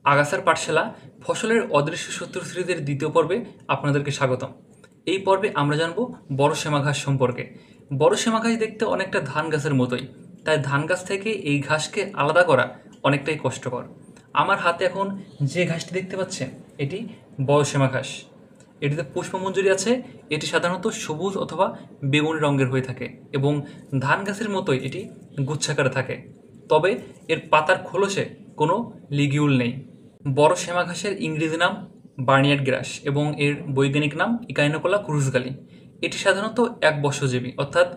আগাছার পাঠশালা ফসলের অদৃশ্য শত্রু সিরিজের দ্বিতীয় পর্বে আপনাদেরকে স্বাগতম। এই পর্বে আমরা জানব বড় শ্যামা ঘাস সম্পর্কে। বড় শ্যামা ঘাস দেখতে অনেকটা ধান গাছের মতোই, তাই ধান গাছ থেকে এই ঘাসকে আলাদা করা অনেকটাই কষ্টকর। আমার হাতে এখন যে ঘাসটি দেখতে পাচ্ছেন এটি বড় শ্যামা ঘাস। এটিতে পুষ্পমঞ্জরি আছে। এটি সাধারণত সবুজ অথবা বেগুনি রঙের হয়ে থাকে এবং ধান গাছের মতোই এটি গুচ্ছাকারে থাকে, তবে এর পাতার খোলসে কোনো লিগিউল নেই। বড় শ্যামা ঘাসের ইংরেজি নাম বার্নিয়ার্ড গ্রাস এবং এর বৈজ্ঞানিক নাম ইকাইনোকোলা ক্রুজগালি। এটি সাধারণত এক বর্ষজীবী, অর্থাৎ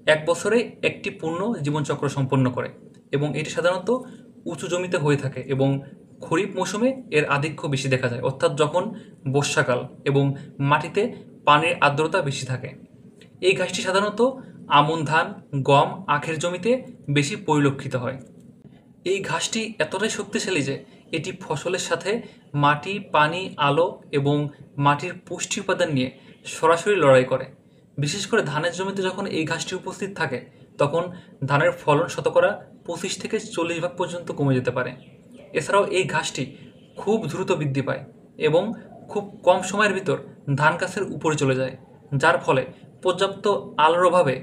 এক বছরে একটি পূর্ণ জীবনচক্র সম্পন্ন করে এবং এটি সাধারণত উঁচু জমিতে হয়ে থাকে এবং খরিফ মৌসুমে এর আধিক্য বেশি দেখা যায়, অর্থাৎ যখন বর্ষাকাল এবং মাটিতে পানির আর্দ্রতা বেশি থাকে। এই ঘাসটি সাধারণত আমন ধান, গম, আখের জমিতে বেশি পরিলক্ষিত হয়। এই ঘাসটি এতটাই শক্তিশালী যে এটি ফসলের সাথে মাটি, পানি, আলো এবং মাটির পুষ্টি উপাদান নিয়ে সরাসরি লড়াই করে। বিশেষ করে ধানের জমিতে যখন এই ঘাসটি উপস্থিত থাকে তখন ধানের ফলন শতকরা 25 থেকে 40% পর্যন্ত কমে যেতে পারে। এছাড়াও এই ঘাসটি খুব দ্রুত বৃদ্ধি পায় এবং খুব কম সময়ের ভিতর ধান গাছের উপরে চলে যায়, যার ফলে পর্যাপ্ত আলোর অভাবে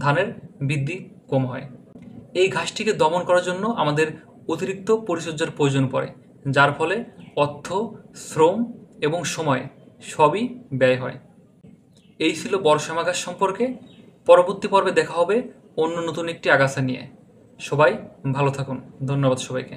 ধানের বৃদ্ধি কম হয়। এই ঘাসটিকে দমন করার জন্য আমাদের অতিরিক্ত পরিচর্যার প্রয়োজন পড়ে, যার ফলে অর্থ, শ্রম এবং সময় সবই ব্যয় হয়। এই ছিল বড় শ্যামা ঘাস সম্পর্কে। পরবর্তী পর্বে দেখা হবে অন্য নতুন একটি আগাছা নিয়ে। সবাই ভালো থাকুন। ধন্যবাদ সবাইকে।